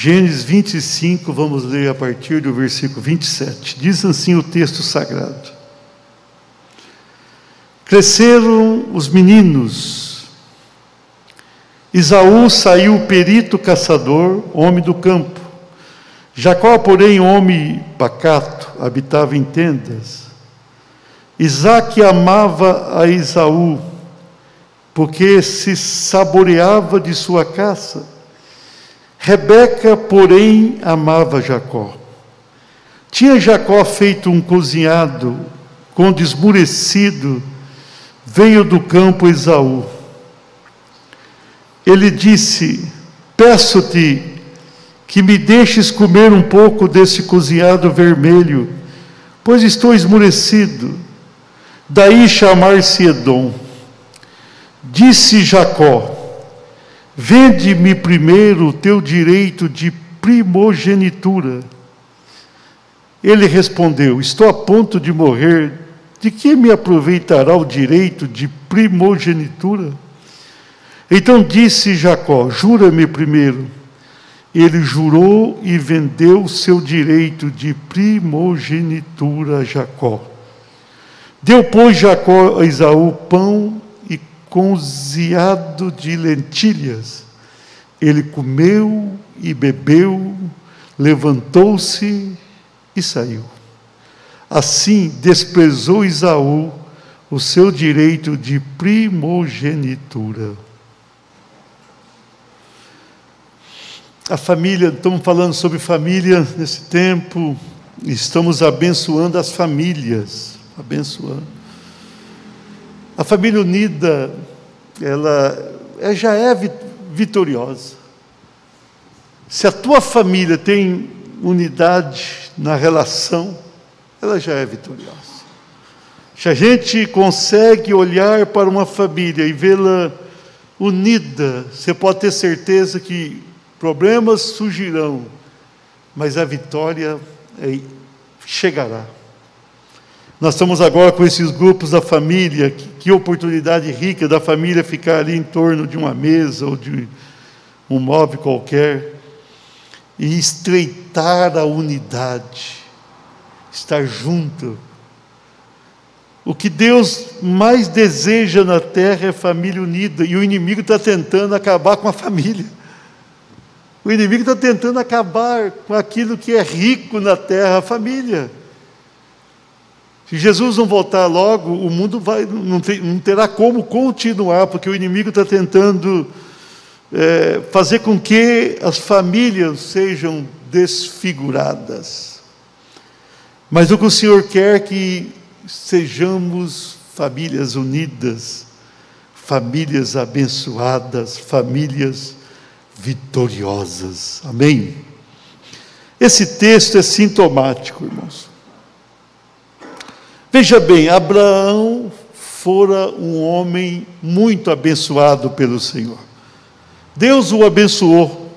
Gênesis 25, vamos ler a partir do versículo 27. Diz assim o texto sagrado: Cresceram os meninos. Esaú saiu perito caçador, homem do campo. Jacó, porém, homem pacato, habitava em tendas. Isaque amava a Esaú, porque se saboreava de sua caça. Rebeca, porém, amava Jacó. Tinha Jacó feito um cozinhado, quando esmurecido, veio do campo Esaú. Ele disse: peço-te que me deixes comer um pouco desse cozinhado vermelho, pois estou esmurecido. Daí chamar-se Edom. Disse Jacó: vende-me primeiro o teu direito de primogenitura. Ele respondeu: estou a ponto de morrer, de que me aproveitará o direito de primogenitura? Então disse Jacó: jura-me primeiro. Ele jurou e vendeu seu direito de primogenitura a Jacó. Deu, pois, Jacó a Esaú pão e cozinhado de lentilhas. Ele comeu e bebeu, levantou-se e saiu. Assim desprezou Esaú o seu direito de primogenitura. A família, estamos falando sobre família nesse tempo, estamos abençoando as famílias, abençoando. A família unida, ela já é vitoriosa. Se a tua família tem unidade na relação, ela já é vitoriosa. Se a gente consegue olhar para uma família e vê-la unida, você pode ter certeza que problemas surgirão, mas a vitória chegará. Nós estamos agora com esses grupos da família, que oportunidade rica da família ficar ali em torno de uma mesa ou de um móvel qualquer e estreitar a unidade, estar junto. O que Deus mais deseja na terra é família unida, e o inimigo está tentando acabar com a família. O inimigo está tentando acabar com aquilo que é rico na terra, a família. Se Jesus não voltar logo, o mundo não terá como continuar, porque o inimigo está tentando fazer com que as famílias sejam desfiguradas. Mas o que o Senhor quer é que sejamos famílias unidas, famílias abençoadas, famílias vitoriosas. Amém? Esse texto é sintomático, irmãos. Veja bem, Abraão fora um homem muito abençoado pelo Senhor. Deus o abençoou.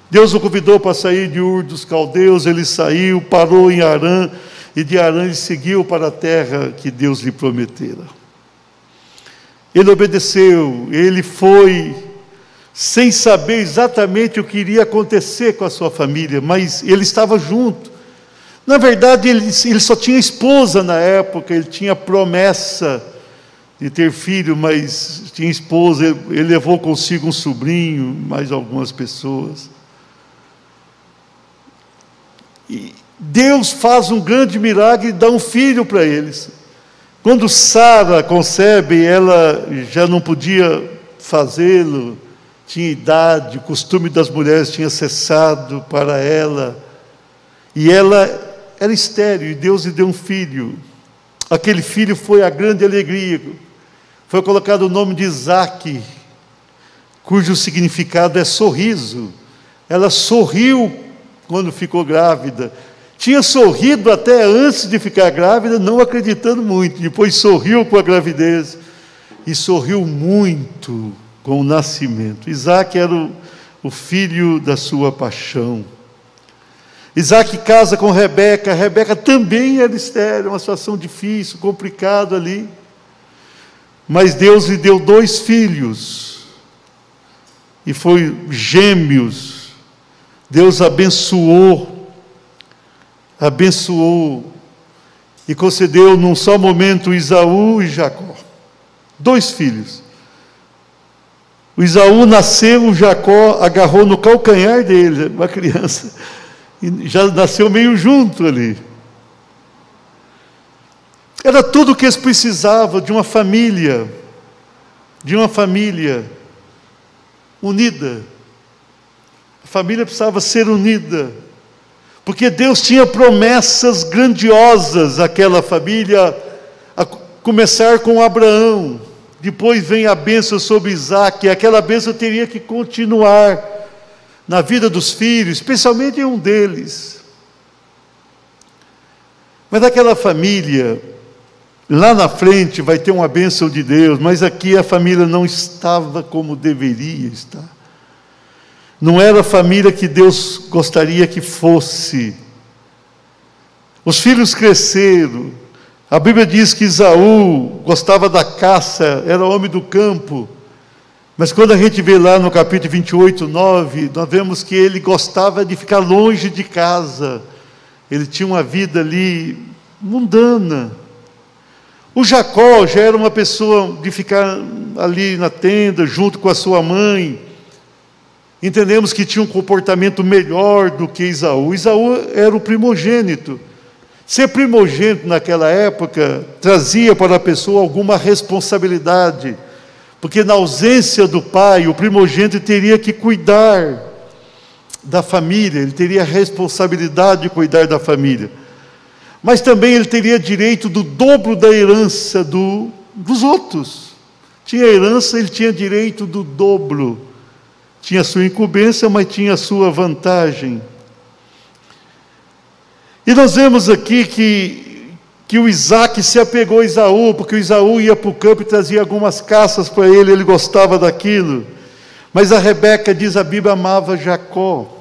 Deus o convidou para sair de Ur dos Caldeus, ele saiu, parou em Harã, e de Harã ele seguiu para a terra que Deus lhe prometera. Ele obedeceu, ele foi, sem saber exatamente o que iria acontecer com a sua família, mas ele estava junto. Na verdade, ele só tinha esposa na época, ele tinha promessa de ter filho, mas tinha esposa, ele levou consigo um sobrinho, mais algumas pessoas. E Deus faz um grande milagre e dá um filho para eles. Quando Sara concebe, ela já não podia fazê-lo, tinha idade, o costume das mulheres tinha cessado para ela, e ela era estéril, e Deus lhe deu um filho. Aquele filho foi a grande alegria. Foi colocado o nome de Isaque, cujo significado é sorriso. Ela sorriu quando ficou grávida. Tinha sorrido até antes de ficar grávida, não acreditando muito. Depois sorriu com a gravidez e sorriu muito com o nascimento. Isaque era o filho da sua paixão. Isaque casa com Rebeca. Rebeca também era estéril, uma situação difícil, complicada ali. Mas Deus lhe deu 2 filhos, e foi gêmeos. Deus abençoou e concedeu num só momento Esaú e Jacó, 2 filhos. O Esaú nasceu, o Jacó agarrou no calcanhar dele, uma criança, e já nasceu meio junto ali. Era tudo o que eles precisavam, de uma família unida. A família precisava ser unida, porque Deus tinha promessas grandiosas àquela família, a começar com Abraão, depois vem a bênção sobre Isaque, e aquela bênção teria que continuar na vida dos filhos, especialmente em um deles. Mas aquela família, lá na frente vai ter uma bênção de Deus, mas aqui a família não estava como deveria estar. Não era a família que Deus gostaria que fosse. Os filhos cresceram. A Bíblia diz que Esaú gostava da caça, era homem do campo. Mas quando a gente vê lá no capítulo 28, 9, nós vemos que ele gostava de ficar longe de casa. Ele tinha uma vida ali mundana. O Jacó já era uma pessoa de ficar ali na tenda, junto com a sua mãe. Entendemos que tinha um comportamento melhor do que Esaú. Esaú era o primogênito. Ser primogênito naquela época trazia para a pessoa alguma responsabilidade, porque na ausência do pai, o primogênito teria que cuidar da família, ele teria a responsabilidade de cuidar da família. Mas também ele teria direito do dobro da herança dos outros. Tinha herança, ele tinha direito do dobro. Tinha sua incumbência, mas tinha a sua vantagem. E nós vemos aqui que o Isaque se apegou a Esaú, porque o Esaú ia para o campo e trazia algumas caças para ele gostava daquilo. Mas a Rebeca, diz a Bíblia, amava Jacó.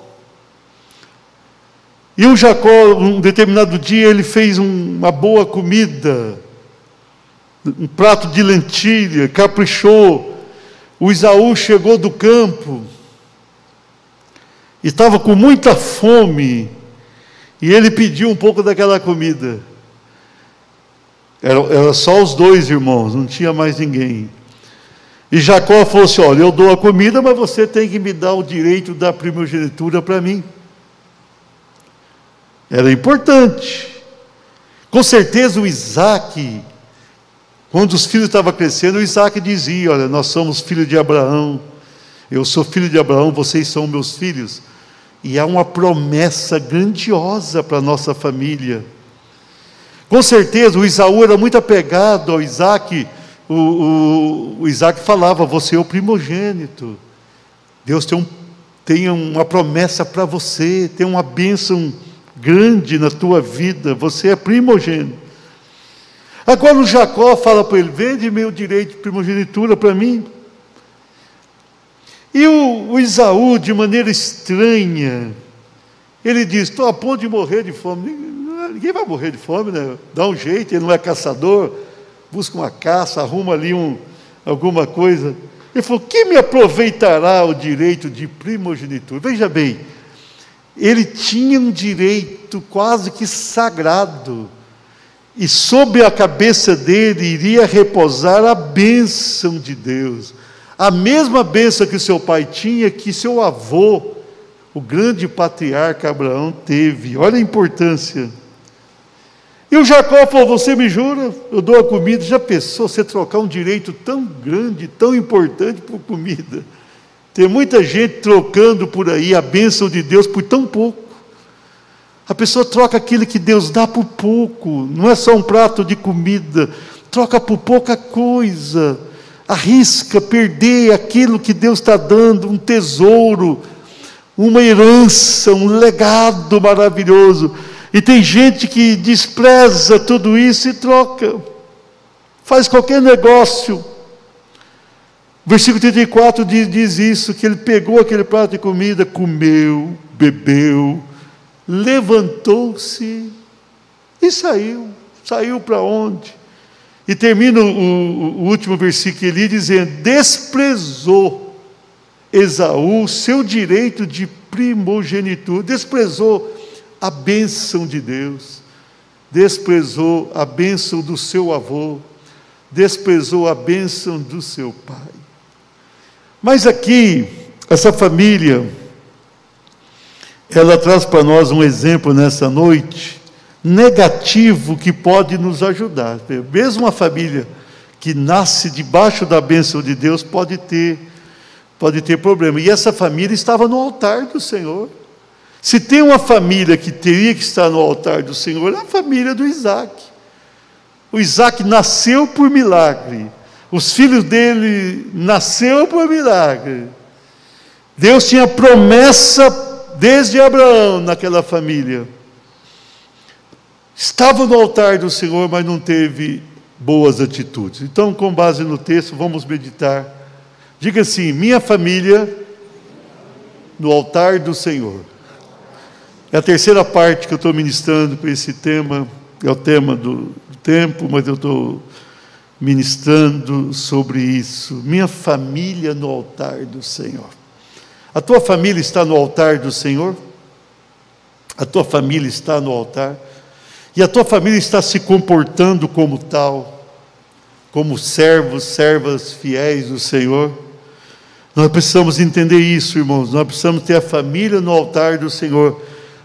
E o Jacó, um determinado dia, ele fez uma boa comida, um prato de lentilha, caprichou. O Esaú chegou do campo e estava com muita fome, e ele pediu um pouco daquela comida. Era só os 2 irmãos, não tinha mais ninguém. E Jacó falou assim: olha, eu dou a comida, mas você tem que me dar o direito da primogenitura para mim. Era importante. Com certeza o Isaque, quando os filhos estavam crescendo, o Isaque dizia: olha, nós somos filhos de Abraão, eu sou filho de Abraão, vocês são meus filhos. E há uma promessa grandiosa para a nossa família. Com certeza o Esaú era muito apegado ao Isaque. O Isaque falava: você é o primogênito, Deus tem uma promessa para você, tem uma bênção grande na tua vida, você é primogênito. Agora o Jacó fala para ele: vende meu direito de primogenitura para mim. E o Esaú, de maneira estranha, ele diz: estou a ponto de morrer de fome. Ninguém vai morrer de fome, né? Dá um jeito, ele não é caçador, busca uma caça, arruma ali alguma coisa. Ele falou: que me aproveitará o direito de primogenitura? Veja bem, ele tinha um direito quase que sagrado, e sobre a cabeça dele iria repousar a bênção de Deus, a mesma bênção que seu pai tinha, que seu avô, o grande patriarca Abraão, teve. Olha a importância. E o Jacó falou: você me jura? Eu dou a comida. Já pensou você trocar um direito tão grande, tão importante por comida? Tem muita gente trocando por aí a bênção de Deus por tão pouco. A pessoa troca aquilo que Deus dá por pouco. Não é só um prato de comida, troca por pouca coisa. Arrisca perder aquilo que Deus está dando, um tesouro, uma herança, um legado maravilhoso. E tem gente que despreza tudo isso e troca, faz qualquer negócio. O versículo 34 diz isso, que ele pegou aquele prato de comida, comeu, bebeu, levantou-se e saiu. Saiu para onde? E termina o último versículo ali dizendo: desprezou Esaú seu direito de primogenitura, desprezou a bênção de Deus, desprezou a bênção do seu avô, desprezou a bênção do seu pai. Mas aqui, essa família, ela traz para nós um exemplo nessa noite, negativo, que pode nos ajudar. Mesmo uma família que nasce debaixo da bênção de Deus pode ter problema. E essa família estava no altar do Senhor. Se tem uma família que teria que estar no altar do Senhor, é a família do Isaac. O Isaac nasceu por milagre. Os filhos dele nasceram por milagre. Deus tinha promessa desde Abraão naquela família. Estava no altar do Senhor, mas não teve boas atitudes. Então, com base no texto, vamos meditar. Diga assim: minha família no altar do Senhor. É a terceira parte que eu estou ministrando com esse tema. É o tema do tempo, mas eu estou ministrando sobre isso. Minha família no altar do Senhor. A tua família está no altar do Senhor? A tua família está no altar? E a tua família está se comportando como tal, como servos, servas fiéis do Senhor? Nós precisamos entender isso, irmãos. Nós precisamos ter a família no altar do Senhor,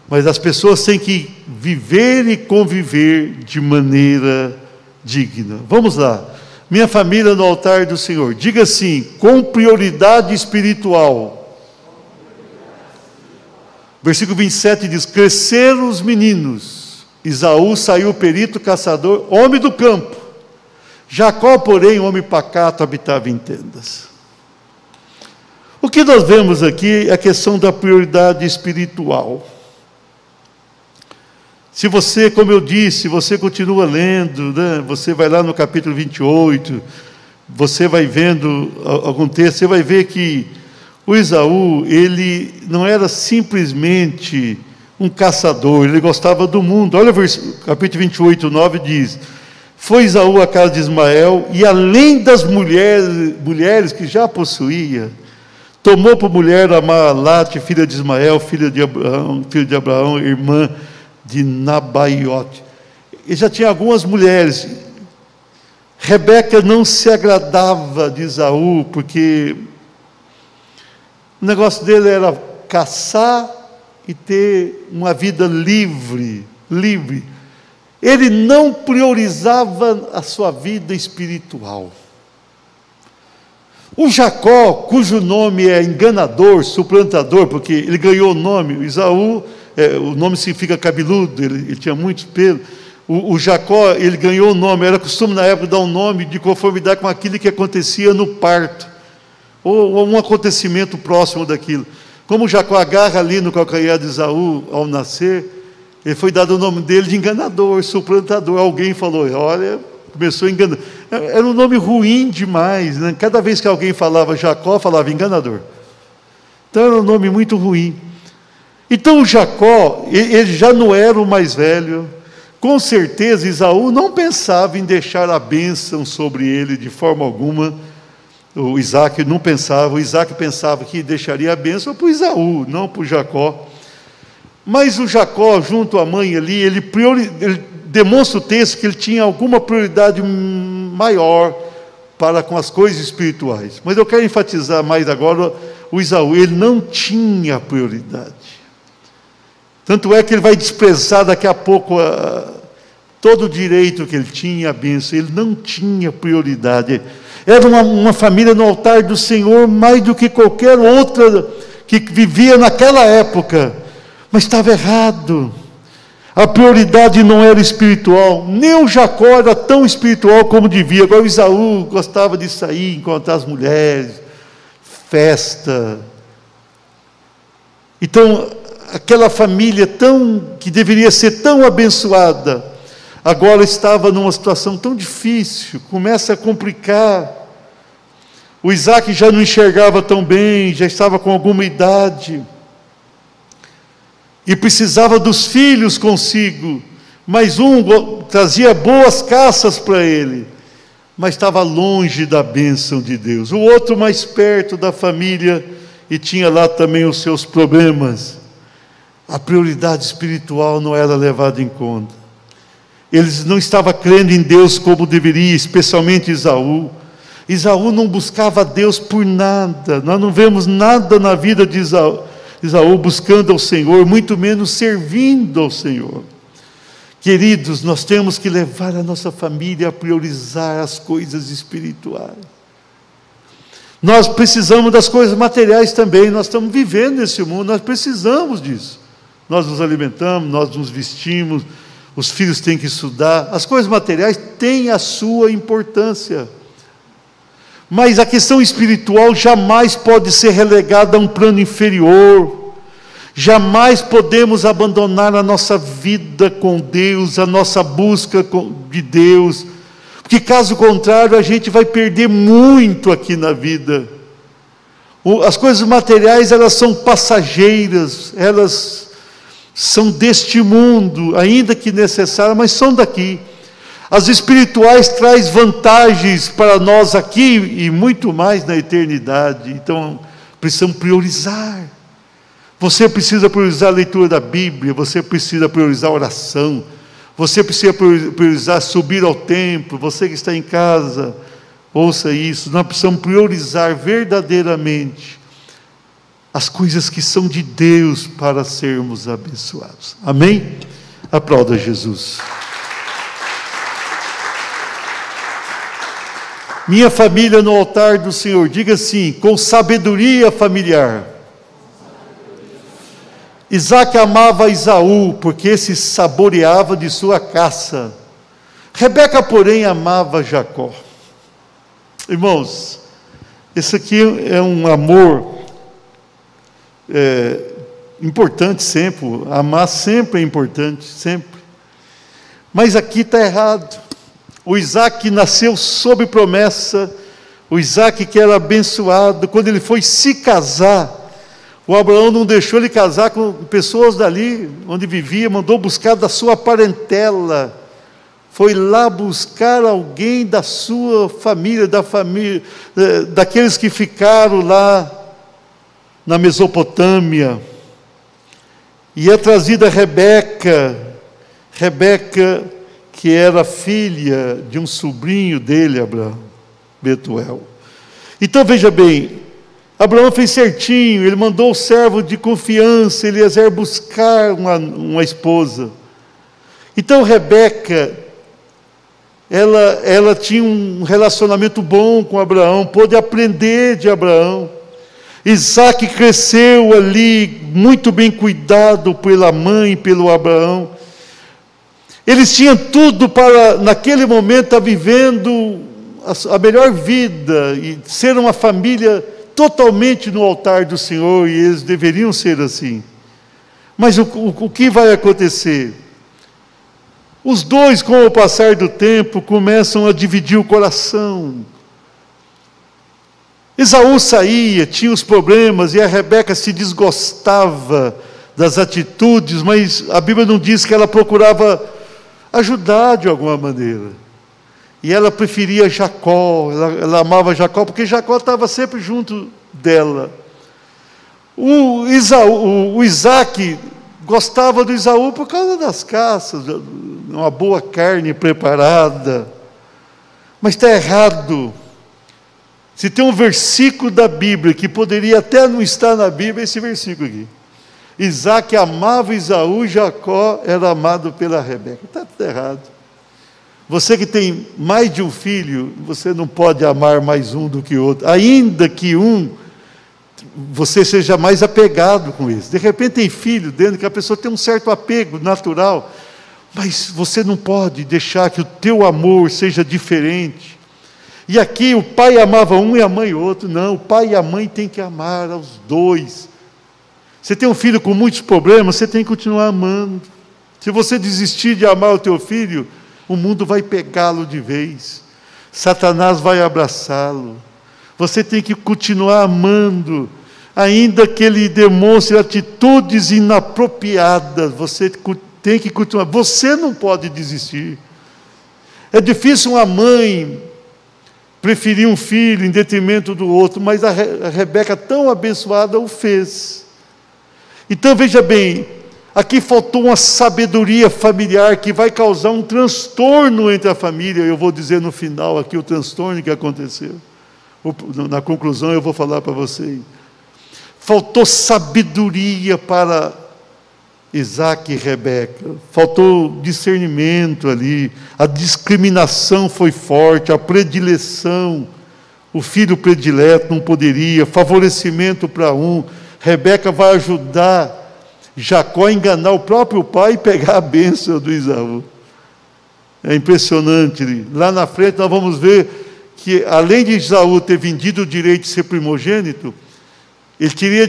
mas as pessoas têm que viver e conviver de maneira digna. Vamos lá. Minha família no altar do Senhor. Diga assim: com prioridade espiritual. Versículo 27 diz: cresceram os meninos. Esaú saiu perito, caçador, homem do campo. Jacó, porém, homem pacato, habitava em tendas. O que nós vemos aqui é a questão da prioridade espiritual. Se você, como eu disse, você continua lendo, né? Você vai lá no capítulo 28, você vai vendo algum texto, você vai ver que o Esaú, ele não era simplesmente um caçador, ele gostava do mundo. Olha o capítulo 28, 9 diz: foi Esaú à casa de Ismael, e além das mulheres que já possuía, tomou por mulher a Maalate, filha de Ismael, filho de Abraão, irmã de Nabaiote. Ele já tinha algumas mulheres. Rebeca não se agradava de Esaú, porque o negócio dele era caçar e ter uma vida livre. Ele não priorizava a sua vida espiritual. O Jacó, cujo nome é enganador, suplantador, porque ele ganhou o nome, o Esaú, o nome significa cabeludo, ele tinha muitos pelos. O Jacó, ele ganhou o nome, era costume na época dar um nome de conformidade com aquilo que acontecia no parto, ou um acontecimento próximo daquilo. Como o Jacó agarra ali no calcanhar de Esaú ao nascer, ele foi dado o nome dele de enganador, suplantador. Alguém falou: olha, começou a enganar. Era um nome ruim demais, né? Cada vez que alguém falava Jacó, falava enganador. Então era um nome muito ruim. Então o Jacó, ele já não era o mais velho. Com certeza Esaú não pensava em deixar a bênção sobre ele de forma alguma. O Isaac não pensava, o Isaac pensava que deixaria a bênção para o Esaú, não para o Jacó. Mas o Jacó, junto à mãe ali, ele demonstra o texto que ele tinha alguma prioridade maior para com as coisas espirituais. Mas eu quero enfatizar mais agora o Esaú. Ele não tinha prioridade. Tanto é que ele vai desprezar daqui a pouco todo o direito que ele tinha, a bênção. Ele não tinha prioridade. Era uma família no altar do Senhor mais do que qualquer outra que vivia naquela época. Mas estava errado. A prioridade não era espiritual. Nem o Jacó era tão espiritual como devia. Agora o Esaú gostava de sair, encontrar as mulheres, festa. Então, aquela família que deveria ser tão abençoada, agora estava numa situação tão difícil, começa a complicar. O Isaac já não enxergava tão bem, já estava com alguma idade, e precisava dos filhos consigo, mas um trazia boas caças para ele, mas estava longe da bênção de Deus. O outro mais perto da família, e tinha lá também os seus problemas. A prioridade espiritual não era levada em conta. Eles não estavam crendo em Deus como deveria, especialmente Esaú. Esaú não buscava Deus por nada. Nós não vemos nada na vida de Esaú buscando ao Senhor, muito menos servindo ao Senhor. Queridos, nós temos que levar a nossa família a priorizar as coisas espirituais. Nós precisamos das coisas materiais também. Nós estamos vivendo nesse mundo, nós precisamos disso. Nós nos alimentamos, nós nos vestimos, os filhos têm que estudar. As coisas materiais têm a sua importância. Mas a questão espiritual jamais pode ser relegada a um plano inferior. Jamais podemos abandonar a nossa vida com Deus, a nossa busca de Deus, porque caso contrário a gente vai perder muito aqui na vida. As coisas materiais, elas são passageiras, elas são deste mundo, ainda que necessárias, mas são daqui. As espirituais trazem vantagens para nós aqui e muito mais na eternidade. Então, precisamos priorizar. Você precisa priorizar a leitura da Bíblia, você precisa priorizar a oração, você precisa priorizar subir ao templo. Você que está em casa, ouça isso. Nós precisamos priorizar verdadeiramente as coisas que são de Deus para sermos abençoados. Amém? Aplauda Jesus. Minha família no altar do Senhor, diga assim, com sabedoria familiar. Isaac amava Esaú, porque esse saboreava de sua caça. Rebeca, porém, amava Jacó. Irmãos, esse aqui é um amor importante sempre. Amar sempre é importante, sempre. Mas aqui está errado. O Isaac nasceu sob promessa. O Isaac que era abençoado, quando ele foi se casar, o Abraão não deixou ele casar com pessoas dali, onde vivia, mandou buscar da sua parentela. Foi lá buscar alguém da sua família, daqueles que ficaram lá na Mesopotâmia. E é trazida Rebeca, que era filha de um sobrinho dele, Abraão, Betuel. Então veja bem, Abraão fez certinho, ele mandou o servo de confiança, Eliezer, buscar uma esposa. Então Rebeca, ela tinha um relacionamento bom com Abraão, pôde aprender de Abraão. Isaac cresceu ali, muito bem cuidado pela mãe, pelo Abraão. Eles tinham tudo para, naquele momento, estar vivendo a melhor vida e ser uma família totalmente no altar do Senhor, e eles deveriam ser assim. Mas o que vai acontecer? Os dois, com o passar do tempo, começam a dividir o coração. Esaú saía, tinha os problemas, e a Rebeca se desgostava das atitudes, mas a Bíblia não diz que ela procurava ajudar de alguma maneira. E ela preferia Jacó, ela amava Jacó, porque Jacó estava sempre junto dela. O Isaac gostava do Esaú por causa das caças, uma boa carne preparada. Mas está errado. Se tem um versículo da Bíblia, que poderia até não estar na Bíblia, é esse versículo aqui. Isaac amava Esaú, Jacó era amado pela Rebeca. Está tudo errado. Você que tem mais de um filho, você não pode amar mais um do que o outro, ainda que você seja mais apegado com isso. De repente tem filho dentro que a pessoa tem um certo apego natural, mas você não pode deixar que o teu amor seja diferente. E aqui o pai amava um e a mãe outro. Não, o pai e a mãe têm que amar aos dois. Você tem um filho com muitos problemas, você tem que continuar amando. Se você desistir de amar o teu filho, o mundo vai pegá-lo de vez. Satanás vai abraçá-lo. Você tem que continuar amando, ainda que ele demonstre atitudes inapropriadas. Você tem que continuar. Você não pode desistir. É difícil uma mãe preferia um filho em detrimento do outro, mas a Rebeca, tão abençoada, o fez. Então, veja bem, aqui faltou uma sabedoria familiar que vai causar um transtorno entre a família. Eu vou dizer no final aqui o transtorno que aconteceu. Na conclusão eu vou falar para vocês. Faltou sabedoria para Isaac e Rebeca. Faltou discernimento ali. A discriminação foi forte, a predileção. O filho predileto não poderia. Favorecimento para um. Rebeca vai ajudar Jacó a enganar o próprio pai e pegar a bênção do Esaú. É impressionante. Lá na frente nós vamos ver que, além de Esaú ter vendido o direito de ser primogênito, ele teria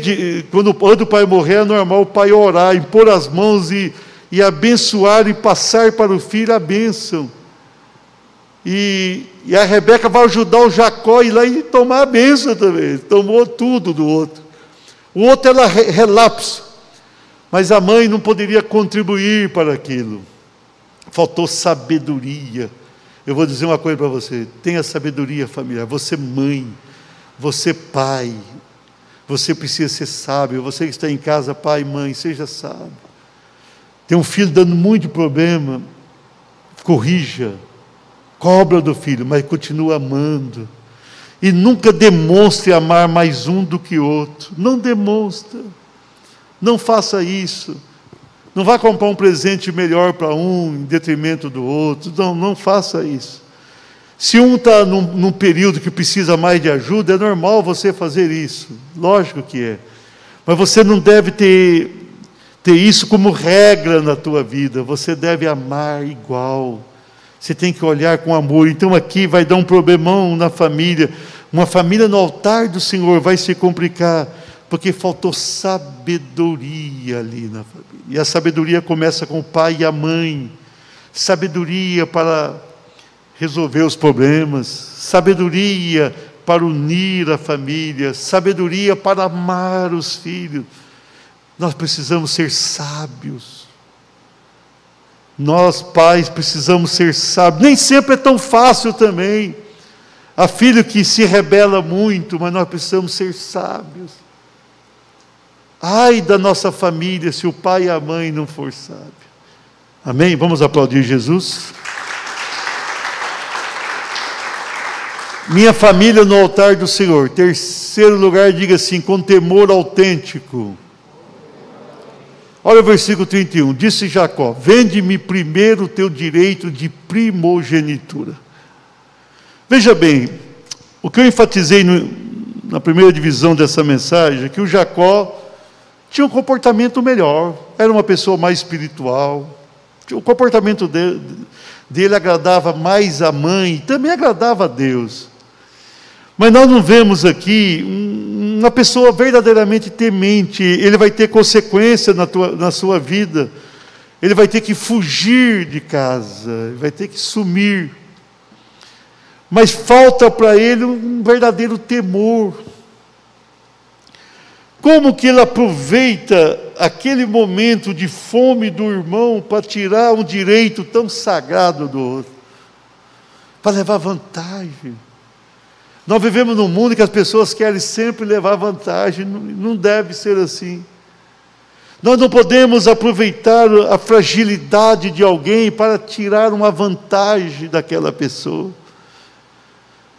quando o pai morrer, é normal o pai orar, impor as mãos e abençoar e passar para o filho a bênção. E a Rebeca vai ajudar o Jacó a ir lá e tomar a bênção também. Tomou tudo do outro. O outro era relapso, mas a mãe não poderia contribuir para aquilo. Faltou sabedoria. Eu vou dizer uma coisa para você: tenha sabedoria familiar. Você mãe, você pai, você precisa ser sábio. Você que está em casa, pai e mãe, seja sábio. Tem um filho dando muito problema, corrija, cobra do filho, mas continua amando. E nunca demonstre amar mais um do que outro. Não demonstra. Não faça isso. Não vá comprar um presente melhor para um em detrimento do outro. Não faça isso. Se um está num período que precisa mais de ajuda, é normal você fazer isso. Lógico que é. Mas você não deve ter isso como regra na tua vida. Você deve amar igual. Você tem que olhar com amor. Então aqui vai dar um problemão na família. Uma família no altar do Senhor vai se complicar, porque faltou sabedoria ali na família. E a sabedoria começa com o pai e a mãe. Sabedoria para resolver os problemas. Sabedoria para unir a família. Sabedoria para amar os filhos. Nós precisamos ser sábios. Nós, pais, precisamos ser sábios. Nem sempre é tão fácil também. Há filho que se rebela muito, mas nós precisamos ser sábios. Ai da nossa família se o pai e a mãe não for sábio. Amém? Vamos aplaudir Jesus? Minha família no altar do Senhor. Terceiro lugar, diga assim: com temor autêntico. Olha o versículo 31. Disse Jacó: vende-me primeiro o teu direito de primogenitura. Veja bem, o que eu enfatizei na primeira divisão dessa mensagem é que o Jacó tinha um comportamento melhor, era uma pessoa mais espiritual, o comportamento dele agradava mais a mãe, também agradava a Deus. Mas nós não vemos aqui uma pessoa verdadeiramente temente. Ele vai ter consequência na sua vida, ele vai ter que fugir de casa, ele vai ter que sumir. Mas falta para ele um verdadeiro temor. Como que ele aproveita aquele momento de fome do irmão para tirar um direito tão sagrado do outro? Para levar vantagem. Nós vivemos num mundo que as pessoas querem sempre levar vantagem. Não deve ser assim. Nós não podemos aproveitar a fragilidade de alguém para tirar uma vantagem daquela pessoa.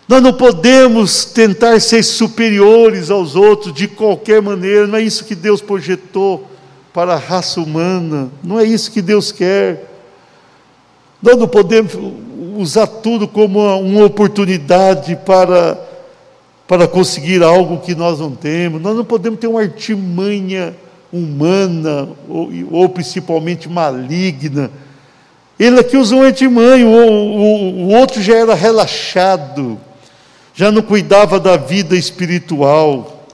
Nós não podemos tentar ser superiores aos outros de qualquer maneira. Não é isso que Deus projetou para a raça humana. Não é isso que Deus quer. Nós não podemos usar tudo como uma oportunidade para conseguir algo que nós não temos. Nós não podemos ter uma artimanha humana, ou principalmente maligna. Ele aqui usou uma artimanha, o outro já era relaxado, já não cuidava da vida espiritual.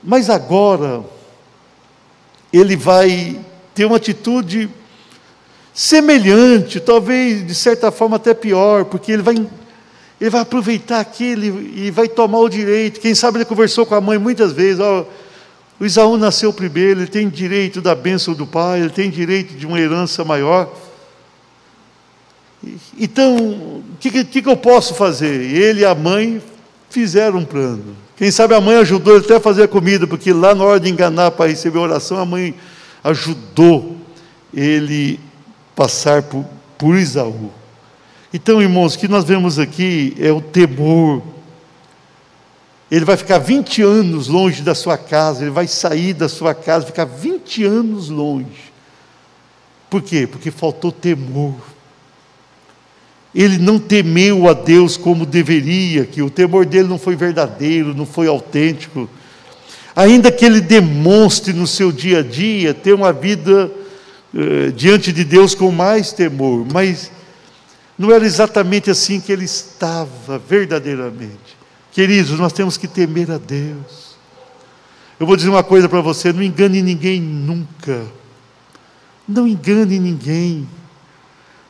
Mas agora, ele vai ter uma atitude semelhante, talvez de certa forma até pior, porque ele vai aproveitar aquilo e vai tomar o direito. Quem sabe ele conversou com a mãe muitas vezes: o Esaú nasceu primeiro, ele tem direito da bênção do pai, ele tem direito de uma herança maior. Então, o que eu posso fazer? Ele e a mãe fizeram um plano. Quem sabe a mãe ajudou ele até a fazer a comida, porque lá na hora de enganar para receber a oração, a mãe ajudou ele passar por Esaú. Então, irmãos, o que nós vemos aqui é o temor. Ele vai ficar 20 anos longe da sua casa, ele vai sair da sua casa, ficar 20 anos longe. Por quê? Porque faltou temor. Ele não temeu a Deus como deveria, que o temor dele não foi verdadeiro, não foi autêntico. Ainda que ele demonstre no seu dia a dia ter uma vida diante de Deus com mais temor, mas não era exatamente assim que ele estava verdadeiramente. Queridos, nós temos que temer a Deus. Eu vou dizer uma coisa para você: não engane ninguém nunca. Não engane ninguém.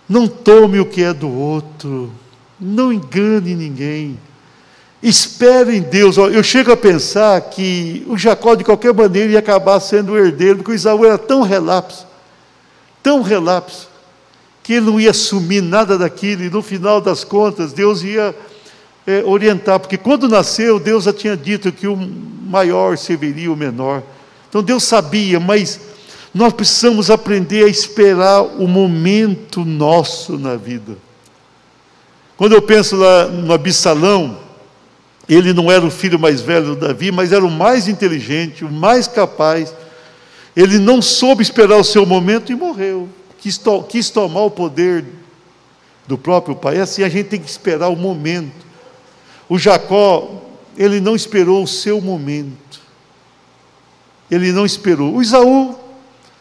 Não tome o que é do outro. Não engane ninguém. Espere em Deus. Eu chego a pensar que o Jacó, de qualquer maneira, ia acabar sendo o herdeiro, porque o Esaú era tão relapso, que ele não ia assumir nada daquilo, e no final das contas, Deus ia orientar, porque quando nasceu, Deus já tinha dito que o maior serviria o menor. Então Deus sabia, mas nós precisamos aprender a esperar o momento nosso na vida. Quando eu penso lá no Absalão, ele não era o filho mais velho do Davi, mas era o mais inteligente, o mais capaz. Ele não soube esperar o seu momento e morreu. Quis tomar o poder do próprio pai. É assim, a gente tem que esperar o momento. O Jacó, ele não esperou o seu momento. Ele não esperou. O Esaú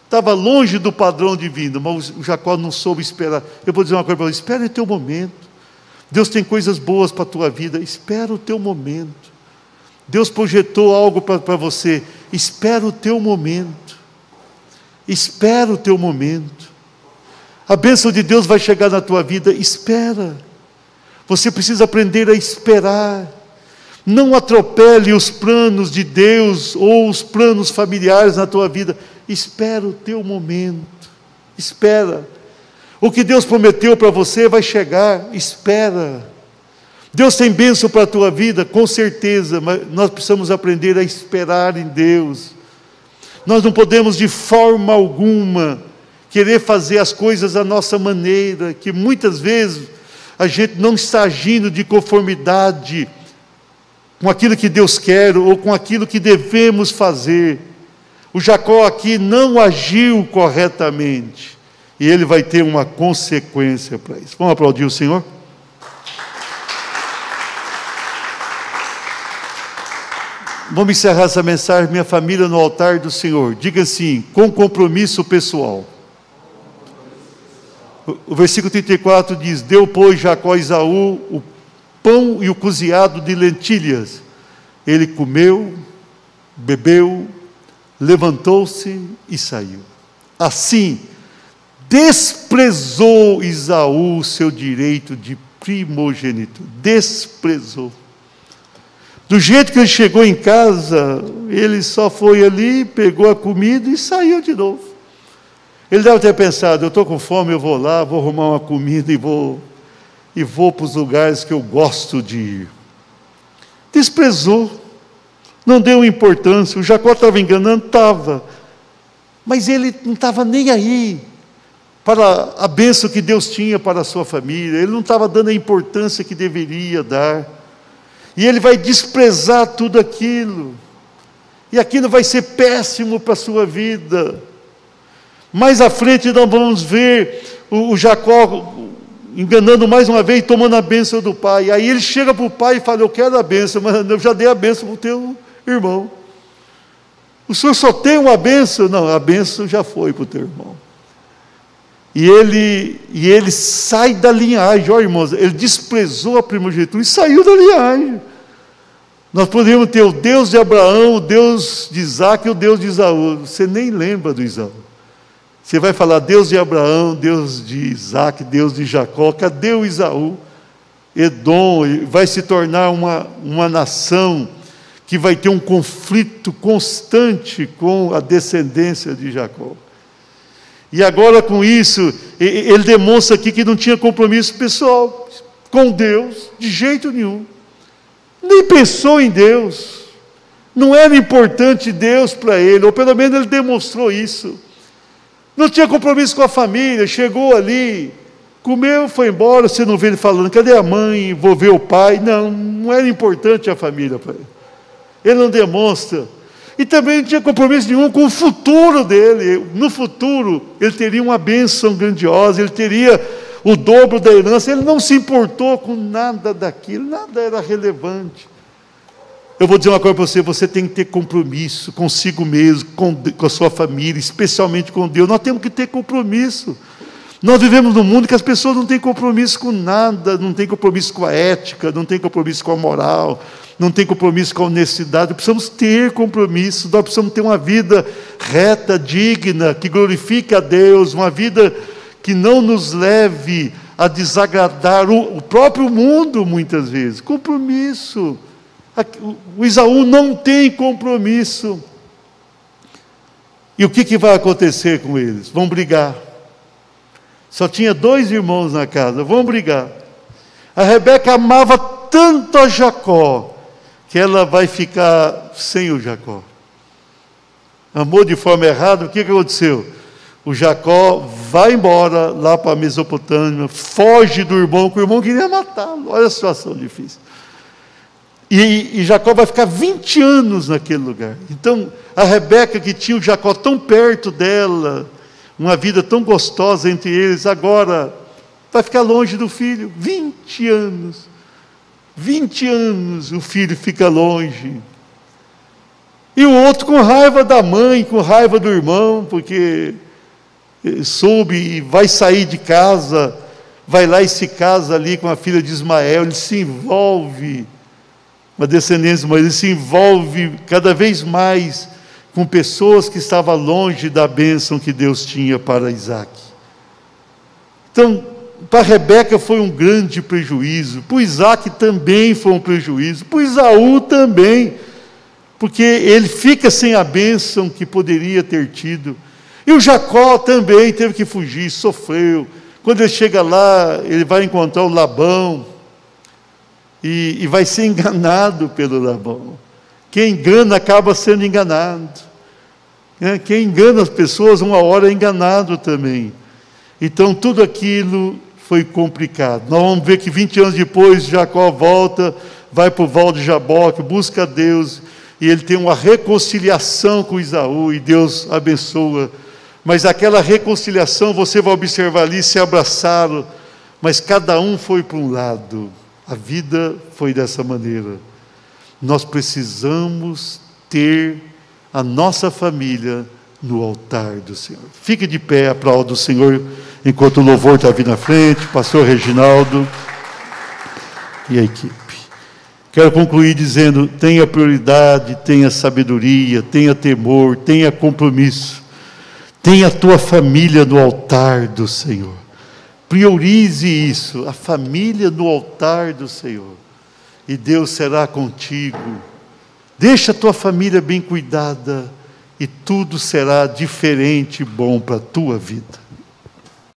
estava longe do padrão divino, mas o Jacó não soube esperar. Eu vou dizer uma coisa para você: espera o teu momento. Deus tem coisas boas para a tua vida, espera o teu momento. Deus projetou algo para você, espera o teu momento. Espera o teu momento. A bênção de Deus vai chegar na tua vida, espera. Você precisa aprender a esperar. Não atropele os planos de Deus ou os planos familiares na tua vida. Espera o teu momento. Espera. O que Deus prometeu para você vai chegar. Espera. Deus tem bênção para a tua vida, com certeza, mas nós precisamos aprender a esperar em Deus. Nós não podemos de forma alguma querer fazer as coisas à nossa maneira, que muitas vezes a gente não está agindo de conformidade com aquilo que Deus quer ou com aquilo que devemos fazer. O Jacó aqui não agiu corretamente e ele vai ter uma consequência para isso. Vamos aplaudir o Senhor? Vamos encerrar essa mensagem, minha família, no altar do Senhor. Diga assim, com compromisso pessoal. O versículo 34 diz: deu, pois, Jacó a Esaú o pão e o coziado de lentilhas. Ele comeu, bebeu, levantou-se e saiu. Assim, desprezou Esaú o seu direito de primogênito. Desprezou. Do jeito que ele chegou em casa, ele só foi ali, pegou a comida e saiu de novo. Ele deve ter pensado: eu estou com fome, eu vou lá, vou arrumar uma comida e vou para os lugares que eu gosto de ir. Desprezou, não deu importância. O Jacó estava enganando? Estava. Mas ele não estava nem aí para a bênção que Deus tinha para a sua família. Ele não estava dando a importância que deveria dar. E ele vai desprezar tudo aquilo. E aquilo vai ser péssimo para a sua vida. Mais à frente nós vamos ver o Jacó enganando mais uma vez, tomando a bênção do pai. Aí ele chega para o pai e fala: eu quero a bênção, mas eu já dei a bênção para o teu irmão. O senhor só tem uma bênção? Não, a bênção já foi para o teu irmão. E ele sai da linhagem. Olha, irmãos, ele desprezou a primogenitura e saiu da linhagem. Nós poderíamos ter o Deus de Abraão, o Deus de Isaac e o Deus de Esaú. Você nem lembra do Esaú. Você vai falar Deus de Abraão, Deus de Isaac, Deus de Jacó. Cadê o Esaú? Edom vai se tornar uma nação que vai ter um conflito constante com a descendência de Jacó. E agora com isso, ele demonstra aqui que não tinha compromisso pessoal com Deus, de jeito nenhum. Nem pensou em Deus. Não era importante Deus para ele, ou pelo menos ele demonstrou isso. Não tinha compromisso com a família, chegou ali, comeu, foi embora, você não vê ele falando, cadê a mãe, vou ver o pai. Não, não era importante a família para ele. Ele não demonstra. E também não tinha compromisso nenhum com o futuro dele. No futuro, ele teria uma bênção grandiosa, ele teria o dobro da herança. Ele não se importou com nada daquilo, nada era relevante. Eu vou dizer uma coisa para você, você tem que ter compromisso consigo mesmo, com a sua família, especialmente com Deus. Nós temos que ter compromisso. Nós vivemos num mundo que as pessoas não têm compromisso com nada, não têm compromisso com a ética, não têm compromisso com a moral, não têm compromisso com a honestidade. Precisamos ter compromisso, nós precisamos ter uma vida reta, digna, que glorifique a Deus, uma vida que não nos leve a desagradar o próprio mundo, muitas vezes. Compromisso. O Esaú não tem compromisso. E o que vai acontecer com eles? Vão brigar. Só tinha 2 irmãos na casa, vão brigar. A Rebeca amava tanto a Jacó, que ela vai ficar sem o Jacó. Amou de forma errada, o que aconteceu? O Jacó vai embora lá para a Mesopotâmia, foge do irmão, que o irmão queria matá-lo. Olha a situação difícil. E Jacó vai ficar 20 anos naquele lugar. Então, a Rebeca, que tinha o Jacó tão perto dela, uma vida tão gostosa entre eles, agora vai ficar longe do filho. 20 anos. 20 anos o filho fica longe. E o outro com raiva da mãe, com raiva do irmão, porque soube e vai sair de casa, vai lá e se casa ali com a filha de Ismael, ele se envolve, uma descendência, mas ele se envolve cada vez mais com pessoas que estavam longe da bênção que Deus tinha para Isaac. Então, para Rebeca foi um grande prejuízo, para Isaac também foi um prejuízo, para Esaú também, porque ele fica sem a bênção que poderia ter tido. E o Jacó também teve que fugir, sofreu. Quando ele chega lá, ele vai encontrar o Labão, e vai ser enganado pelo Labão. Quem engana acaba sendo enganado. Quem engana as pessoas, uma hora é enganado também. Então, tudo aquilo foi complicado. Nós vamos ver que 20 anos depois, Jacó volta, vai para o Val de Jaboque, busca a Deus, e ele tem uma reconciliação com Esaú, e Deus abençoa. Mas aquela reconciliação, você vai observar ali, se abraçaram, mas cada um foi para um lado. A vida foi dessa maneira. Nós precisamos ter a nossa família no altar do Senhor. Fique de pé, aplauda o Senhor, enquanto o louvor está vindo na frente, pastor Reginaldo e a equipe. Quero concluir dizendo, tenha prioridade, tenha sabedoria, tenha temor, tenha compromisso. Tenha a tua família no altar do Senhor. Priorize isso, a família no altar do Senhor. E Deus será contigo. Deixa a tua família bem cuidada e tudo será diferente e bom para a tua vida.